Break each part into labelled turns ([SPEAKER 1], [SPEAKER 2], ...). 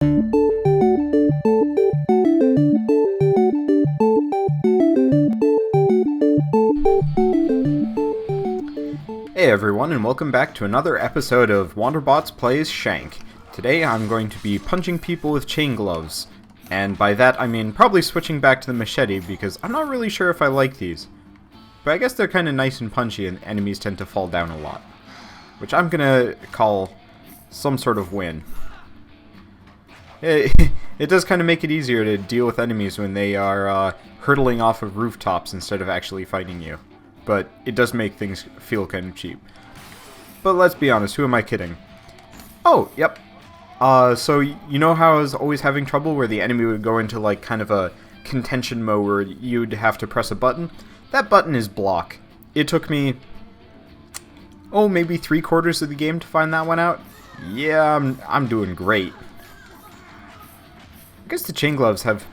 [SPEAKER 1] Hey everyone, and welcome back to another episode of Wanderbots Plays Shank. Today I'm going to be punching people with chain gloves, and by that I mean probably switching back to the machete because I'm not really sure if I like these. But I guess they're kind of nice and punchy and enemies tend to fall down a lot, which I'm gonna call some sort of win. It does kind of make it easier to deal with enemies when they are hurtling off of rooftops instead of actually fighting you. But it does make things feel kind of cheap. But let's be honest, who am I kidding? Oh, yep. So you know how I was always having trouble where the enemy would go into like kind of a contention mode where you'd have to press a button? That button is block. It took me, maybe 3/4 of the game to find that one out. Yeah, I'm doing great. I guess the chain gloves have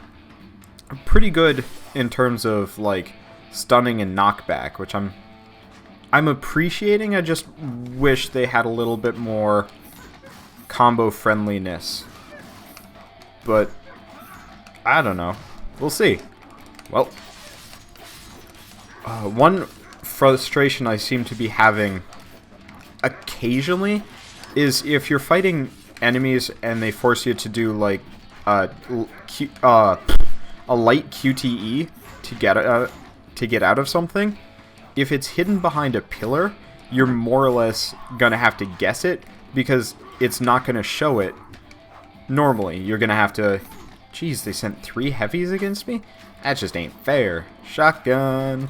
[SPEAKER 1] pretty good in terms of like stunning and knockback, which I'm appreciating. I just wish they had a little bit more combo friendliness. But I don't know. We'll see. Well, one frustration I seem to be having occasionally is if you're fighting enemies and they force you to do like a light QTE to get out of something. If it's hidden behind a pillar, you're more or less gonna have to guess it because it's not gonna show it. Normally, you're gonna have to. Jeez, they sent 3 heavies against me? That just ain't fair. Shotgun.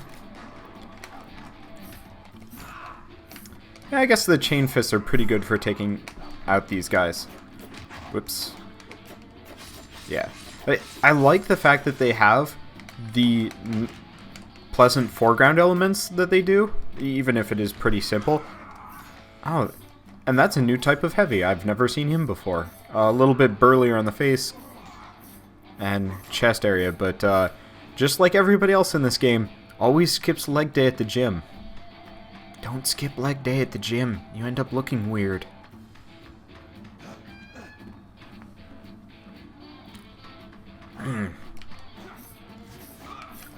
[SPEAKER 1] Yeah, I guess the chain fists are pretty good for taking out these guys. Whoops. Yeah. I like the fact that they have the pleasant foreground elements that they do, even if it is pretty simple. Oh, and that's a new type of heavy. I've never seen him before. A little bit burlier on the face and chest area, but just like everybody else in this game, always skips leg day at the gym. Don't skip leg day at the gym. You end up looking weird.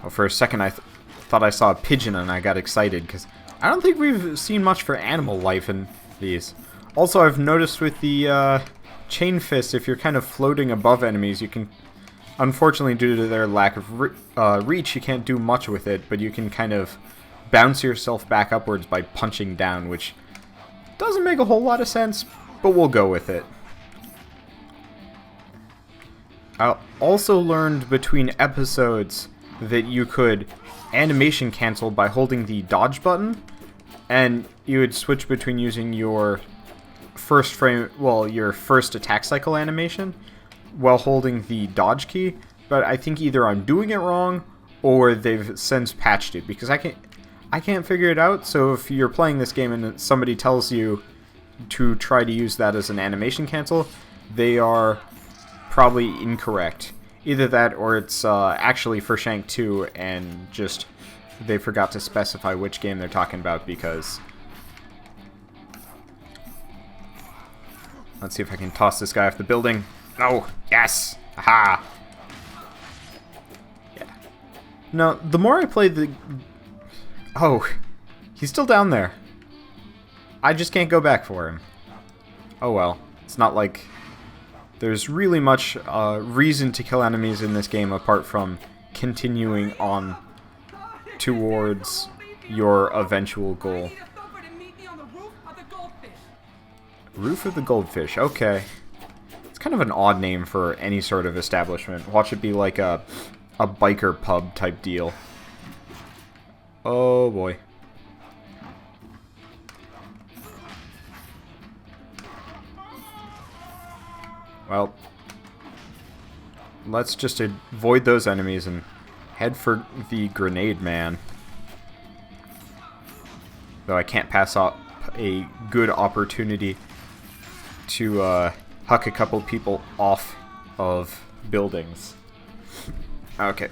[SPEAKER 1] Well, for a second I thought I saw a pigeon and I got excited because I don't think we've seen much for animal life in these. Also, I've noticed with the chain fist, if you're kind of floating above enemies, you can, unfortunately due to their lack of reach, you can't do much with it, but you can kind of bounce yourself back upwards by punching down, which doesn't make a whole lot of sense, but we'll go with it. I also learned between episodes that you could animation cancel by holding the dodge button, and you would switch between using your first attack cycle animation while holding the dodge key, but I think either I'm doing it wrong or they've since patched it because I can't figure it out. So if you're playing this game and somebody tells you to try to use that as an animation cancel, they are probably incorrect. Either that or it's actually for Shank 2 and just they forgot to specify which game they're talking about because... Let's see if I can toss this guy off the building. Oh, yes! Aha! Yeah. Now, the more I play the... Oh, he's still down there. I just can't go back for him. Oh well. It's not like there's really much reason to kill enemies in this game apart from continuing on towards your eventual goal. Roof of the Goldfish, okay. It's kind of an odd name for any sort of establishment. Watch it be like a biker pub type deal. Oh boy. Well, let's just avoid those enemies and head for the grenade man. Though I can't pass up a good opportunity to huck a couple people off of buildings. Okay.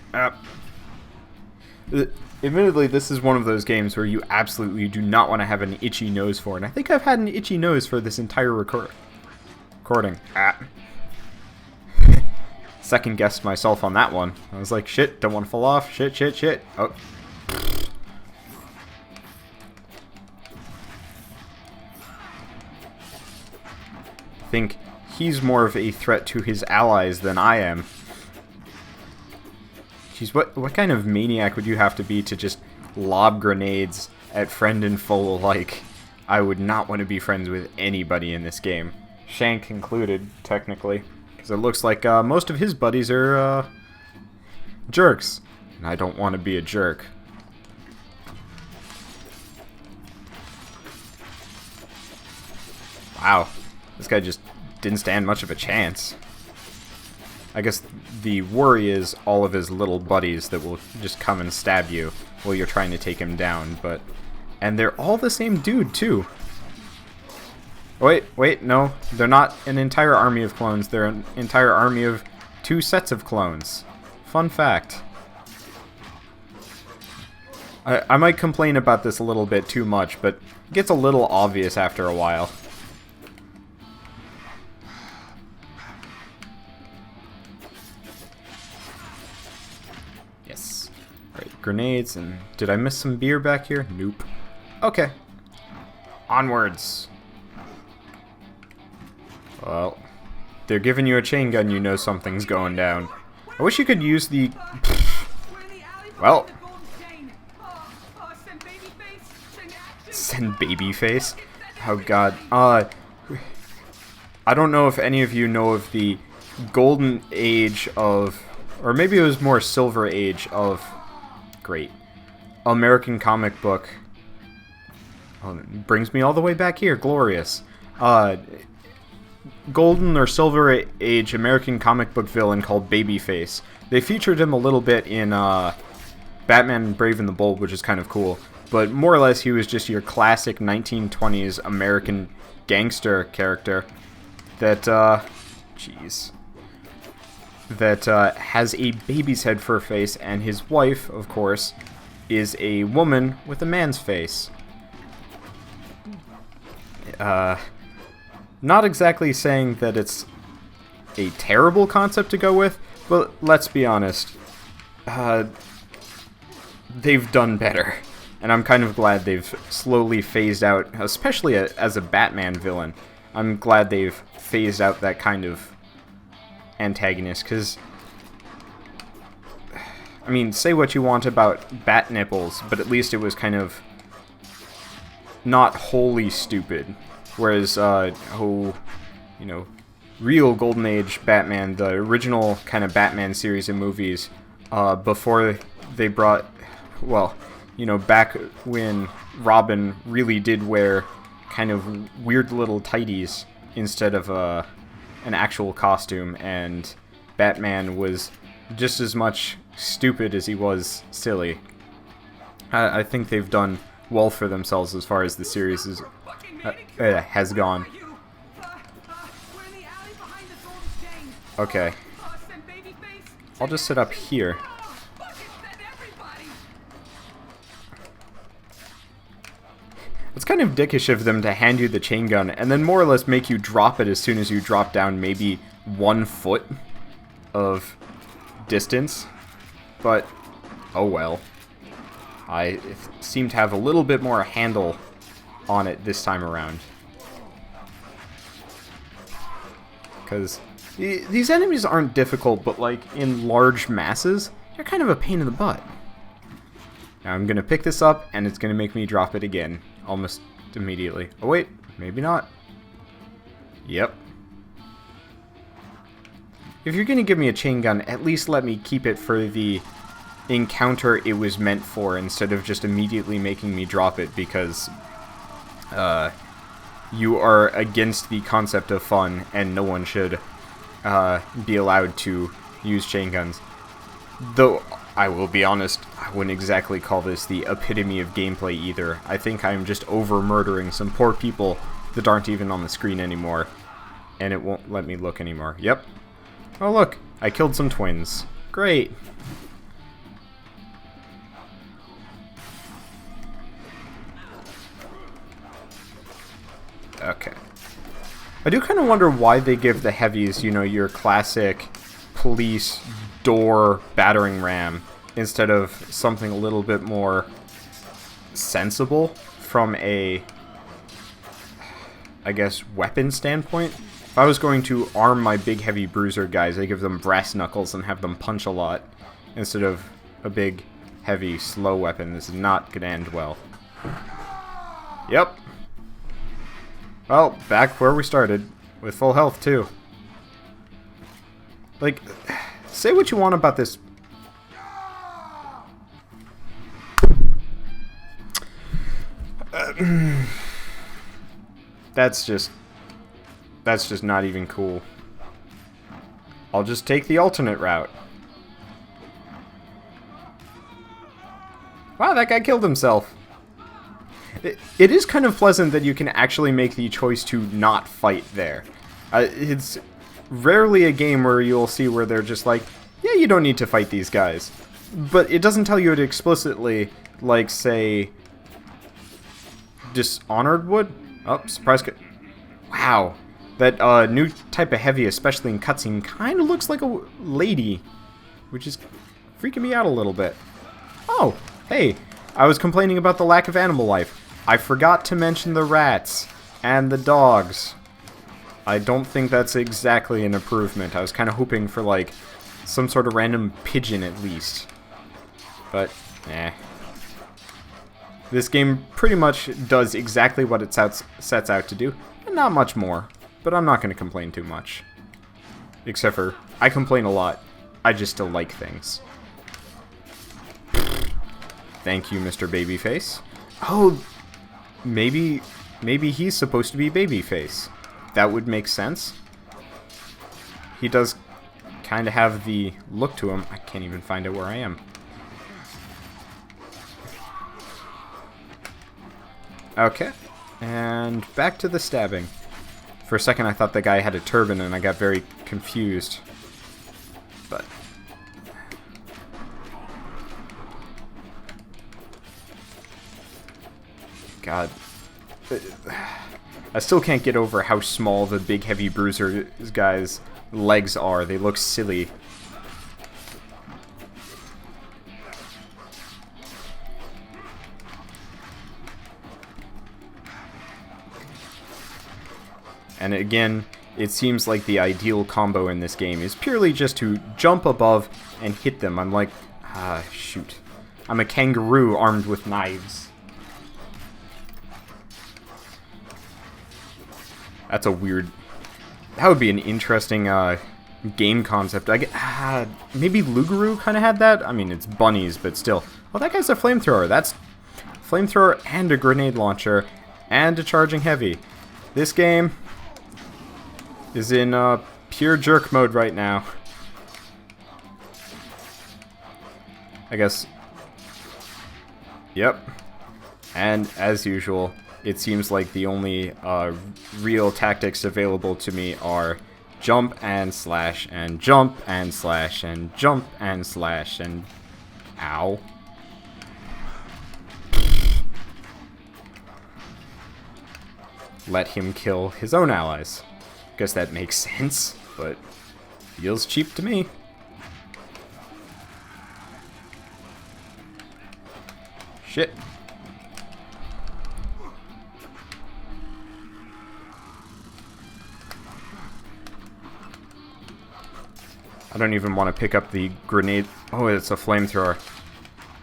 [SPEAKER 1] Admittedly, this is one of those games where you absolutely do not want to have an itchy nose for, and I think I've had an itchy nose for this entire recording. second guessed myself on that one. I was like, shit, don't want to fall off. Shit, shit, shit. Oh. I think he's more of a threat to his allies than I am. Jeez, what kind of maniac would you have to be to just lob grenades at friend and foe alike? I would not want to be friends with anybody in this game. Shank included, technically. Because it looks like most of his buddies are jerks. And I don't want to be a jerk. Wow. This guy just didn't stand much of a chance. I guess the worry is all of his little buddies that will just come and stab you while you're trying to take him down, but... And they're all the same dude, too. Wait, no. They're not an entire army of clones. They're an entire army of 2 sets of clones. Fun fact. I might complain about this a little bit too much, but it gets a little obvious after a while. Yes. Right, grenades, and did I miss some beer back here? Nope. Okay. Onwards. Well, they're giving you a chain gun, you know something's going down. I wish you could use the... Well... Send Babyface? Oh god. I don't know if any of you know of the golden age of... Or maybe it was more silver age of... Great. American comic book. Oh, it brings me all the way back here. Glorious. Golden or Silver Age American comic book villain called Babyface. They featured him a little bit in Batman Brave and the Bold, which is kind of cool. But more or less, he was just your classic 1920s American gangster character that, jeez, that has a baby's head for a face, and his wife, of course, is a woman with a man's face. Not exactly saying that it's a terrible concept to go with, but let's be honest, they've done better. And I'm kind of glad they've slowly phased out, especially as a Batman villain, I'm glad they've phased out that kind of antagonist, because, I mean, say what you want about bat nipples, but at least it was kind of not wholly stupid. Whereas, real Golden Age Batman, the original kind of Batman series of movies, before they brought, well, back when Robin really did wear kind of weird little tighties instead of an actual costume, and Batman was just as much stupid as he was silly. I think they've done well for themselves as far as the series has gone. Okay. I'll just sit up here. It's kind of dickish of them to hand you the chain gun and then more or less make you drop it as soon as you drop down maybe 1 foot of distance. But, oh well. I seem to have a little bit more handle on it this time around. Because these enemies aren't difficult, but like in large masses, they're kind of a pain in the butt. Now I'm going to pick this up, and it's going to make me drop it again, almost immediately. Oh wait, maybe not. Yep. If you're going to give me a chain gun, at least let me keep it for the encounter it was meant for, instead of just immediately making me drop it, because you are against the concept of fun, and no one should be allowed to use chain guns. Though, I will be honest, I wouldn't exactly call this the epitome of gameplay either. I think I'm just over-murdering some poor people that aren't even on the screen anymore, and it won't let me look anymore. Yep. Oh look, I killed some twins. Great. Okay. I do kind of wonder why they give the heavies, your classic police door battering ram instead of something a little bit more sensible from a, I guess, weapon standpoint. If I was going to arm my big heavy bruiser guys, I give them brass knuckles and have them punch a lot instead of a big heavy slow weapon. This is not gonna end well. Yep. Well, back where we started, with full health too. Like, say what you want about this. That's just not even cool. I'll just take the alternate route. Wow, that guy killed himself. It is kind of pleasant that you can actually make the choice to not fight there. It's rarely a game where you'll see where they're just like, yeah, you don't need to fight these guys. But it doesn't tell you it explicitly, like, say, Dishonored would? Oh, surprise. Wow. That new type of heavy, especially in cutscene, kind of looks like a lady, which is freaking me out a little bit. Oh, hey, I was complaining about the lack of animal life. I forgot to mention the rats and the dogs. I don't think that's exactly an improvement. I was kind of hoping for, like, some sort of random pigeon at least. But, eh. This game pretty much does exactly what it sets out to do, and not much more. But I'm not going to complain too much. Except for, I complain a lot. I just still like things. Thank you, Mr. Babyface. Oh, maybe he's supposed to be Babyface. That would make sense. He does kind of have the look to him. I can't even find out where I am. Okay, and back to the stabbing. For a second I thought the guy had a turban and I got very confused. But God. I still can't get over how small the big heavy bruiser guy's legs are. They look silly. And again, it seems like the ideal combo in this game is purely just to jump above and hit them. I'm like, shoot. I'm a kangaroo armed with knives. That's a weird... That would be an interesting game concept. Maybe Lugaroo kind of had that? I mean, it's bunnies, but still. Oh, that guy's a flamethrower. That's flamethrower and a grenade launcher and a charging heavy. This game is in pure jerk mode right now. I guess. Yep. And as usual, it seems like the only real tactics available to me are jump and slash and jump and slash and jump and slash and... Ow. Let him kill his own allies. Guess that makes sense, but feels cheap to me. Shit. I don't even want to pick up the grenade. Oh, it's a flamethrower.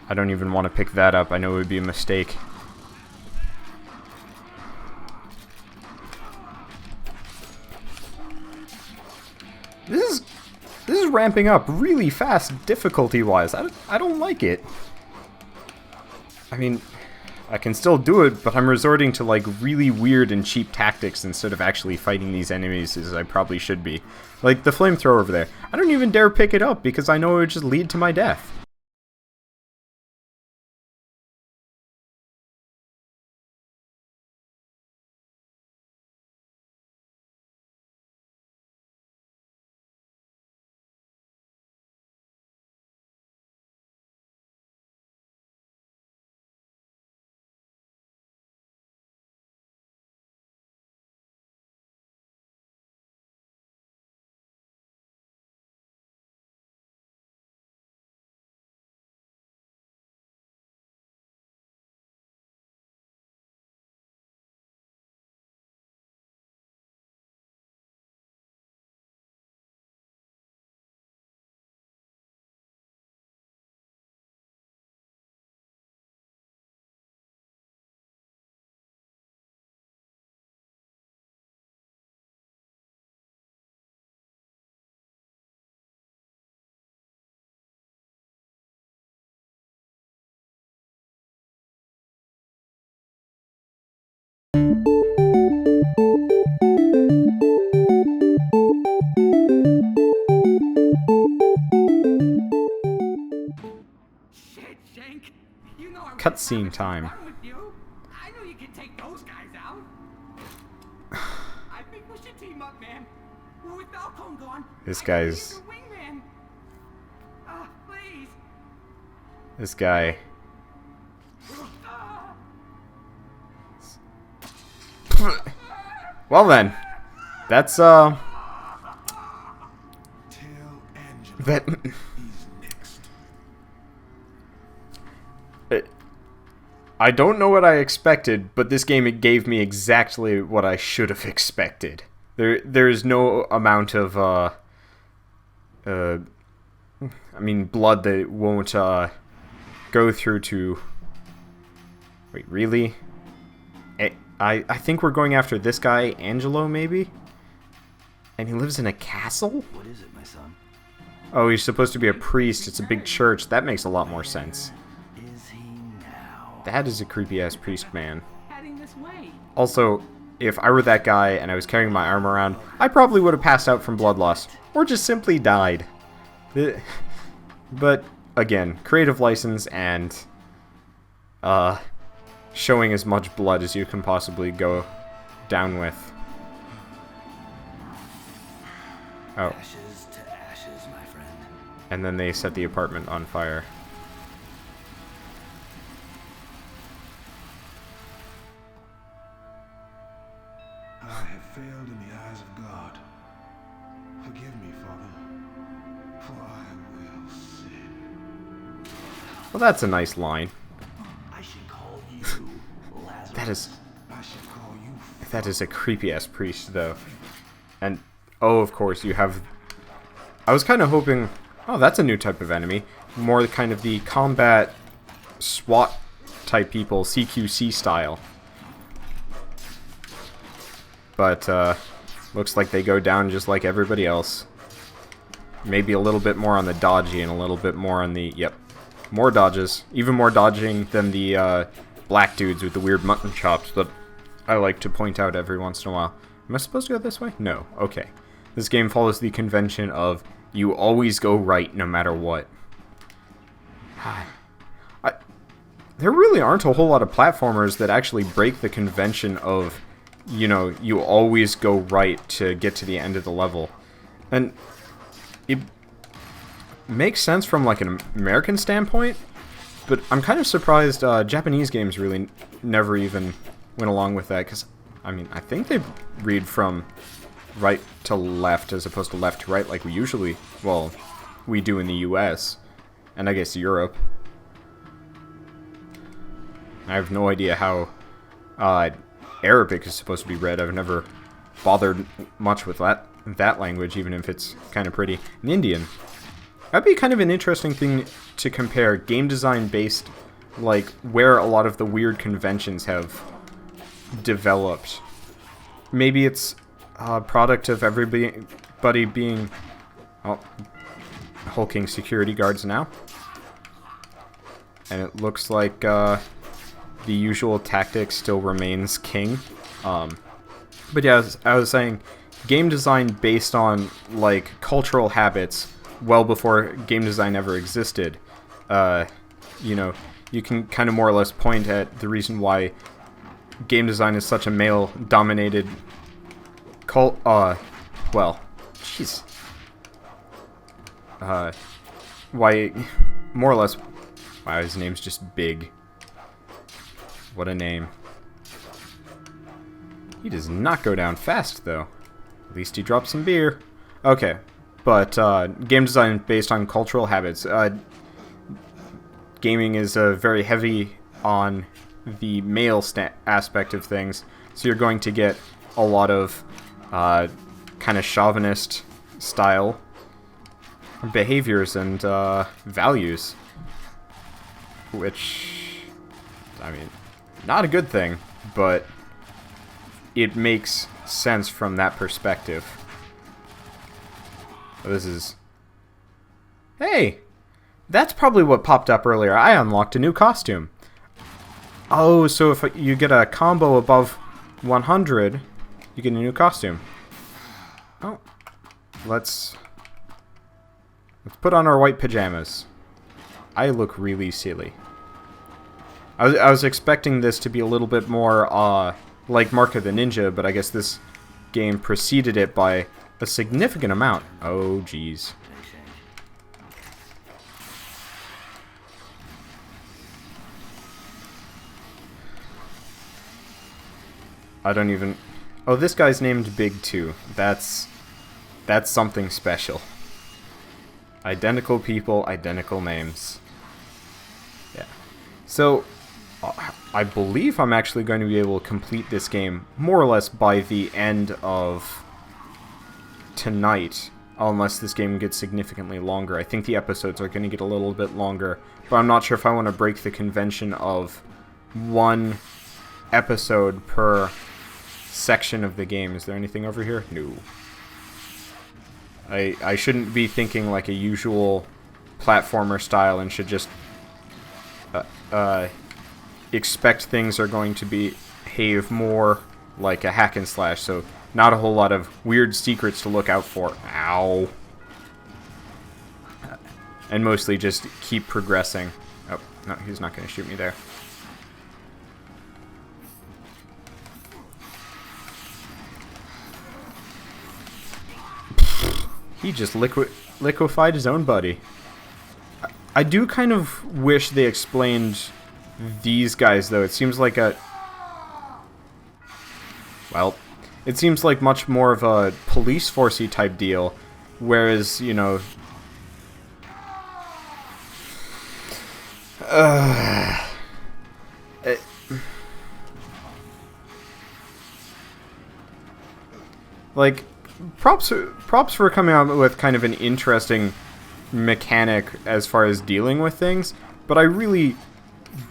[SPEAKER 1] I don't even want to pick that up. I know it would be a mistake. This is ramping up really fast difficulty-wise. I don't like it. I mean, I can still do it, but I'm resorting to like really weird and cheap tactics instead of actually fighting these enemies as I probably should be. Like the flamethrower over there. I don't even dare pick it up because I know it would just lead to my death. cutscene time.
[SPEAKER 2] I'm with you. I know you can take those guys out. I think we should team up, man. With Falcon gone,
[SPEAKER 1] This
[SPEAKER 2] I can be
[SPEAKER 1] guy's...
[SPEAKER 2] your wingman. Please.
[SPEAKER 1] This guy... Well then, that's that I don't know what I expected, but this game, it gave me exactly what I should have expected. There is no amount of I mean blood that it won't go through to. Wait, really? I think we're going after this guy, Angelo, maybe? And he lives in a castle?
[SPEAKER 3] What is it, my son?
[SPEAKER 1] Oh, he's supposed to be a priest. It's a big church. That makes a lot more sense.
[SPEAKER 3] Is he now?
[SPEAKER 1] That is a creepy-ass priest man.
[SPEAKER 2] Heading this way.
[SPEAKER 1] Also, if I were that guy and I was carrying my arm around, I probably would have passed out from blood loss. Or just simply died. But, again, creative license and... showing as much blood as you can possibly go down with. Oh.
[SPEAKER 3] Ashes to ashes, my friend.
[SPEAKER 1] And then they set the apartment on fire.
[SPEAKER 4] I have failed in the eyes of God. Forgive me, Father, for I will sin.
[SPEAKER 1] Well, that's a nice line.
[SPEAKER 3] I should call you Lazarus.
[SPEAKER 4] I should call you
[SPEAKER 1] That is a creepy-ass priest, though. And, oh, of course, you have... I was kind of hoping... Oh, that's a new type of enemy. More kind of the combat SWAT-type people, CQC style. But, looks like they go down just like everybody else. Maybe a little bit more on the dodgy and a little bit more on the... Yep. More dodges. Even more dodging than the, black dudes with the weird mutton chops that I like to point out every once in a while. Am I supposed to go this way? No. Okay. This game follows the convention of you always go right no matter what. There really aren't a whole lot of platformers that actually break the convention of, you know, you always go right to get to the end of the level. And it makes sense from like an American standpoint, but I'm kind of surprised Japanese games really never even went along with that, because, I mean, I think they read from right to left as opposed to left to right like we usually, well, we do in the US, and I guess Europe. I have no idea how Arabic is supposed to be read. I've never bothered much with that language, even if it's kind of pretty. And Indian. That'd be kind of an interesting thing to compare game design based, like, where a lot of the weird conventions have developed. Maybe it's a product of everybody being, oh, hulking security guards now. And it looks like the usual tactic still remains king. But yeah, I was saying, game design based on, like, cultural habits well before game design ever existed. You know, you can kind of more or less point at the reason why game design is such a male-dominated well, jeez. Why, more or less, wow, his name's just Big. What a name. He does not go down fast, though. At least he dropped some beer. Okay, but game design based on cultural habits. Gaming is very heavy on the male aspect of things, so you're going to get a lot of kind of chauvinist style behaviors and values, which, I mean, not a good thing, but it makes sense from that perspective. This is... Hey! That's probably what popped up earlier. I unlocked a new costume. Oh, so if you get a combo above 100, you get a new costume. Oh. Let's put on our white pajamas. I look really silly. I was expecting this to be a little bit more like Mark of the Ninja, but I guess this game preceded it by a significant amount. Oh, jeez.
[SPEAKER 3] Hey, Shank.
[SPEAKER 1] I don't even... Oh, this guy's named Big too. That's something special. Identical people, identical names. Yeah. So, I believe I'm actually going to be able to complete this game more or less by the end of tonight, unless this game gets significantly longer. I think the episodes are going to get a little bit longer, but I'm not sure if I want to break the convention of one episode per section of the game. Is there anything over here? No. I shouldn't be thinking like a usual platformer style and should just expect things are going to behave more like a hack and slash, so not a whole lot of weird secrets to look out for. Ow. And mostly just keep progressing. Oh, no, he's not going to shoot me there. He just liquefied his own buddy. I do kind of wish they explained these guys, though. It seems like a... Well, it seems like much more of a police forcey type deal, whereas, you know... like... Props for coming out with kind of an interesting mechanic as far as dealing with things, but I really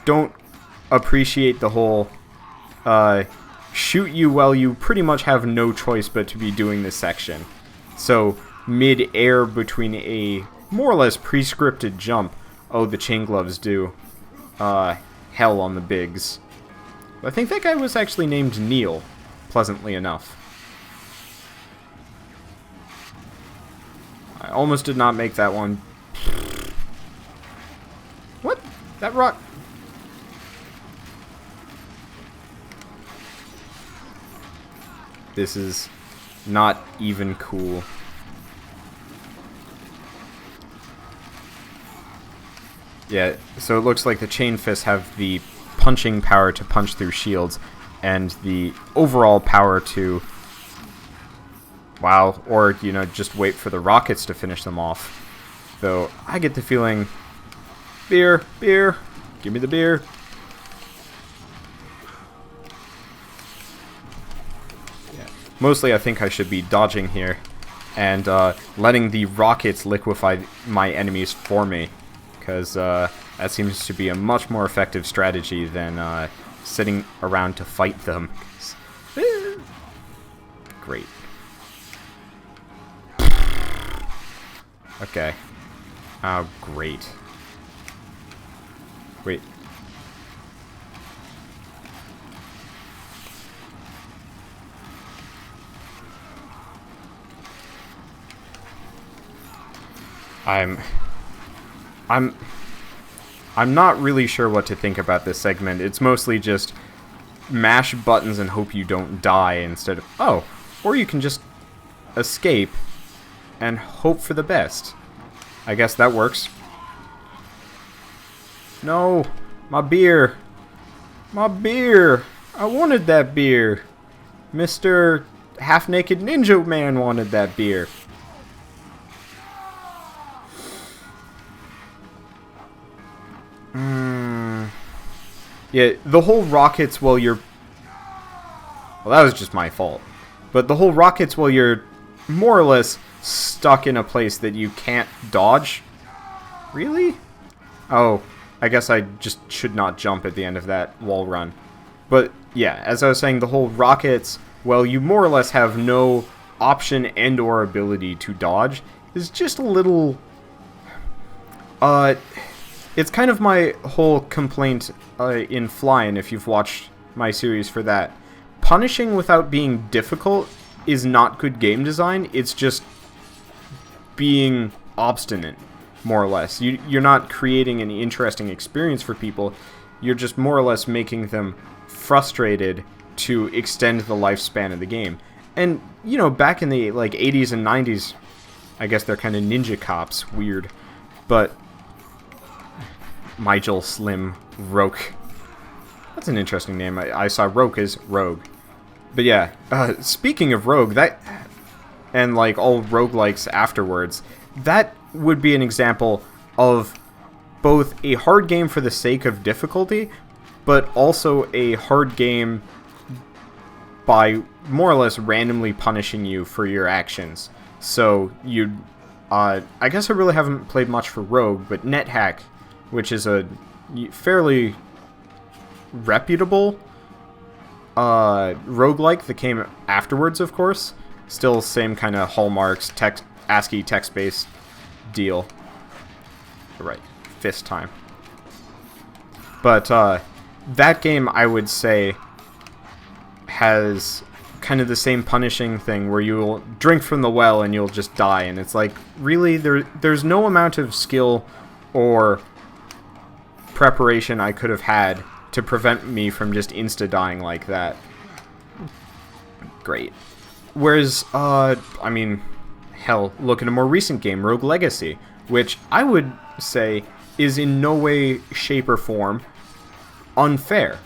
[SPEAKER 1] don't appreciate the whole shoot you while you pretty much have no choice but to be doing this section. So mid-air between a more or less pre-scripted jump, oh, the chain gloves do hell on the bigs. I think that guy was actually named Neil, pleasantly enough. I almost did not make that one. What? That rock... This is not even cool. Yeah, so it looks like the chain fists have the punching power to punch through shields, and the overall power to... Wow, or, you know, just wait for the rockets to finish them off. Though, I get the feeling... Beer, beer, give me the beer. Yeah. Mostly I think I should be dodging here, and letting the rockets liquefy my enemies for me. Because that seems to be a much more effective strategy than sitting around to fight them. Great. Okay. Oh, great. Wait. I'm not really sure what to think about this segment. It's mostly just mash buttons and hope you don't die instead of... Oh, or you can just escape and hope for the best. I guess that works. No, my beer. My beer. I wanted that beer. Mr. Half-Naked Ninja Man wanted that beer. Yeah, the whole rockets while you're... Well, that was just my fault. But the whole rockets while you're more or less stuck in a place that you can't dodge? Really? Oh, I guess I just should not jump at the end of that wall run. But, yeah, as I was saying, the whole rockets, well, you more or less have no option and or ability to dodge, is just a little... It's kind of my whole complaint in Flying, if you've watched my series for that. Punishing without being difficult is not good game design, it's just being obstinate, more or less. You're not creating an interesting experience for people. You're just more or less making them frustrated to extend the lifespan of the game. And, you know, back in the, like, 80s and 90s, I guess they're kind of ninja cops. Weird. But Nigel Slim Roke. That's an interesting name. I saw Roke as Rogue. But yeah, speaking of Rogue, that... and, like, all roguelikes afterwards, that would be an example of both a hard game for the sake of difficulty, but also a hard game by more or less randomly punishing you for your actions. So, you'd... I guess I really haven't played much for Rogue, but NetHack, which is a fairly reputable roguelike that came afterwards, of course. Still same kind of hallmarks, ASCII text-based deal. Right, fist time. But that game, I would say, has kind of the same punishing thing where you'll drink from the well and you'll just die, and it's like, really, there's no amount of skill or preparation I could have had to prevent me from just insta-dying like that. Great. Whereas, I mean, hell, look at a more recent game, Rogue Legacy, which I would say is in no way, shape, or form unfair.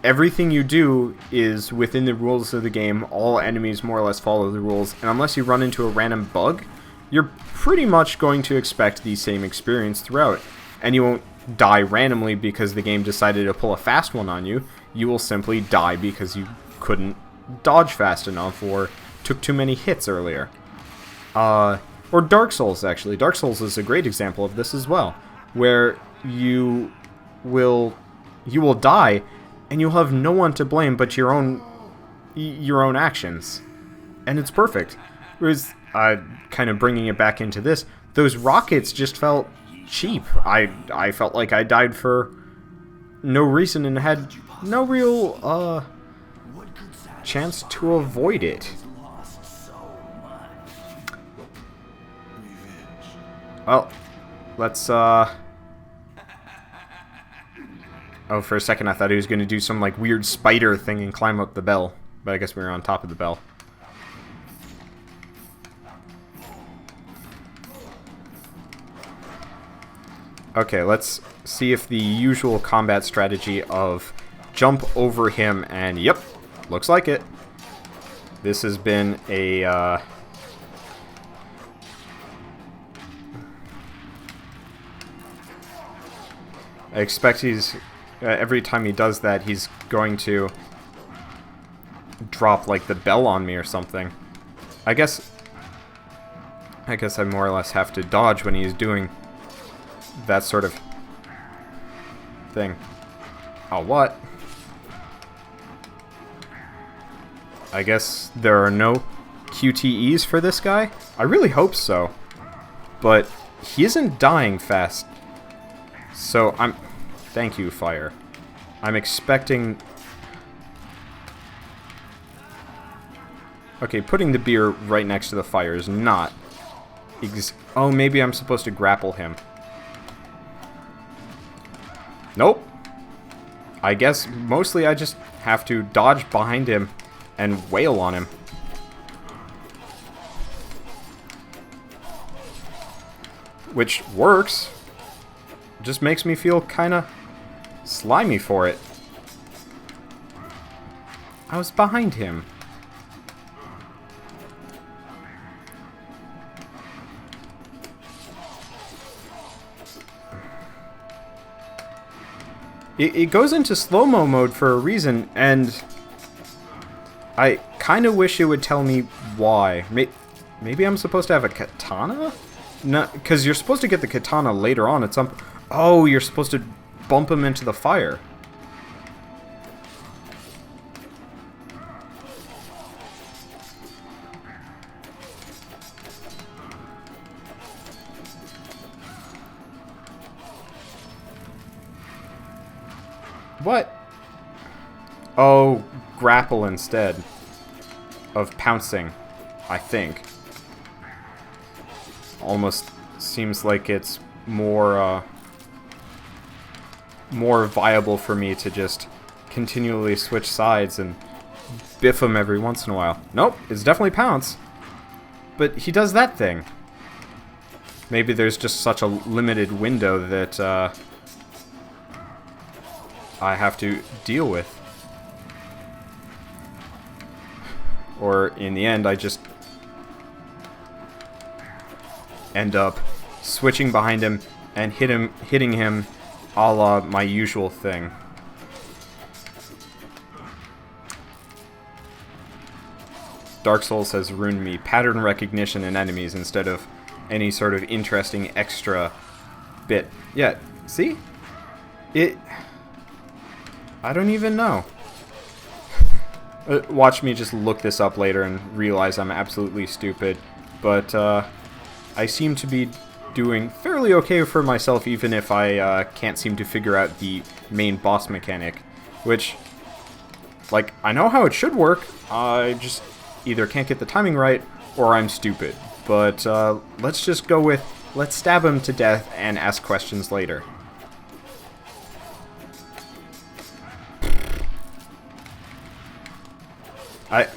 [SPEAKER 1] Everything you do is within the rules of the game. All enemies more or less follow the rules, and unless you run into a random bug, you're pretty much going to expect the same experience throughout. And you won't die randomly because the game decided to pull a fast one on you. You will simply die because you couldn't dodge fast enough or took too many hits earlier. Or Dark Souls, actually. Dark Souls is a great example of this as well, where you will die and you'll have no one to blame but your own actions. And it's perfect. Whereas, kind of bringing it back into this, those rockets just felt cheap. I felt like I died for no reason and had no real chance to avoid it. Well, let's oh, for a second I thought he was going to do some like weird spider thing and climb up the bell, but I guess we were on top of the bell. Okay, let's see if the usual combat strategy of jump over him and, yep, looks like it. This has been a, I expect he's, every time he does that, he's going to drop, like, the bell on me or something. I guess I more or less have to dodge when he's doing that sort of thing. Oh, what? I guess there are no QTEs for this guy? I really hope so. But he isn't dying fast. So I'm... Thank you, fire. I'm expecting... Okay, putting the beer right next to the fire is not... Oh, maybe I'm supposed to grapple him. Nope. I guess mostly I just have to dodge behind him and wail on him. Which works. Just makes me feel kinda slimy for it. I was behind him. It goes into slow-mo mode for a reason, and I kind of wish it would tell me why. Maybe I'm supposed to have a katana? No, because you're supposed to get the katana later on at some... Oh, you're supposed to bump him into the fire. What? Oh, grapple instead of pouncing, I think. Almost seems like it's more, more viable for me to just continually switch sides and biff him every once in a while. Nope, it's definitely Pounce. But he does that thing. Maybe there's just such a limited window that I have to deal with. Or in the end, I just end up switching behind him and hitting him a la my usual thing. Dark Souls has ruined me. Pattern recognition in enemies instead of any sort of interesting extra bit. Yeah, see? I don't even know. Watch me just look this up later and realize I'm absolutely stupid. But I seem to be doing fairly okay for myself, even if I can't seem to figure out the main boss mechanic. Which, like, I know how it should work. I just either can't get the timing right, or I'm stupid. But let's just go with, let's stab him to death and ask questions later.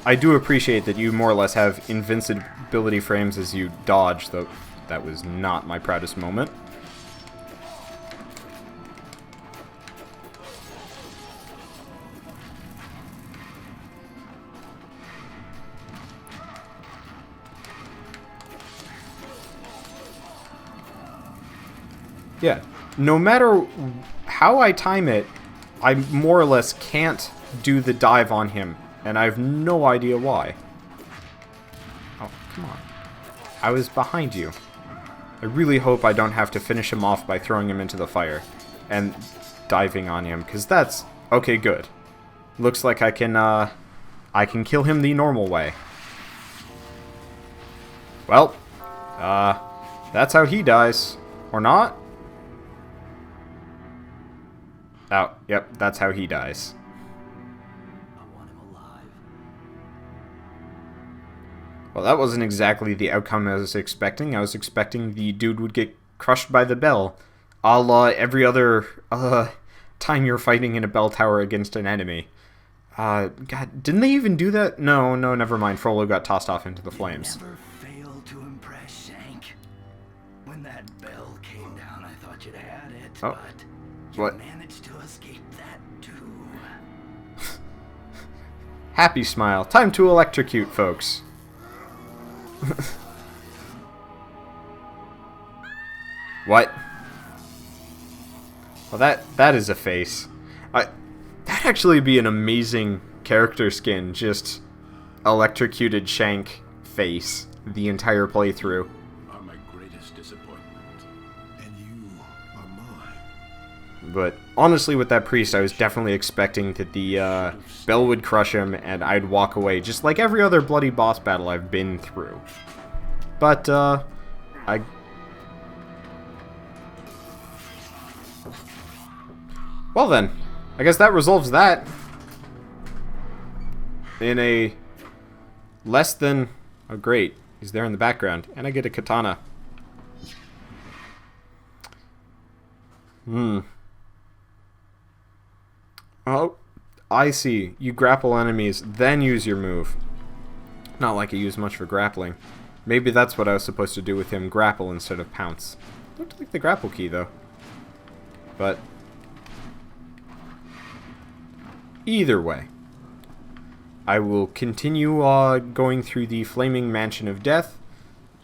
[SPEAKER 1] I do appreciate that you more or less have invincibility frames as you dodge, though that was not my proudest moment. Yeah, no matter how I time it, I more or less can't do the dive on him. And I have no idea why. Oh, come on. I was behind you. I really hope I don't have to finish him off by throwing him into the fire and diving on him, because that's... Okay, good. Looks like I can kill him the normal way. Well, that's how he dies. Or not? Oh, yep, that's how he dies. Well, that wasn't exactly the outcome I was expecting. I was expecting the dude would get crushed by the bell, a la every other time you're fighting in a bell tower against an enemy. God, didn't they even do that? No, never mind. Frollo got tossed off into the flames.
[SPEAKER 3] Never failed to impress, Shank. When that bell came down, I thought you'd had it,
[SPEAKER 1] Oh,
[SPEAKER 3] but
[SPEAKER 1] what?
[SPEAKER 3] you managed to escape that too.
[SPEAKER 1] Happy smile. Time to electrocute, folks. What? Well, that is a face. That'd actually be an amazing character skin, just electrocuted Shank face the entire playthrough.
[SPEAKER 4] Are my greatest disappointment, and you are mine.
[SPEAKER 1] But honestly, with that priest, I was definitely expecting that the bell would crush him and I'd walk away, just like every other bloody boss battle I've been through. But, well then, I guess that resolves that. In a less than... Oh great, he's there in the background, and I get a katana. Oh, I see. You grapple enemies, then use your move. Not like I use much for grappling. Maybe that's what I was supposed to do with him, grapple instead of pounce. Don't like the grapple key, though. But either way, I will continue going through the Flaming Mansion of Death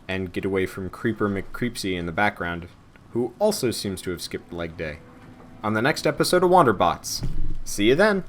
[SPEAKER 1] and get away from Creeper McCreepsy in the background, who also seems to have skipped leg day, on the next episode of Wanderbots. See you then!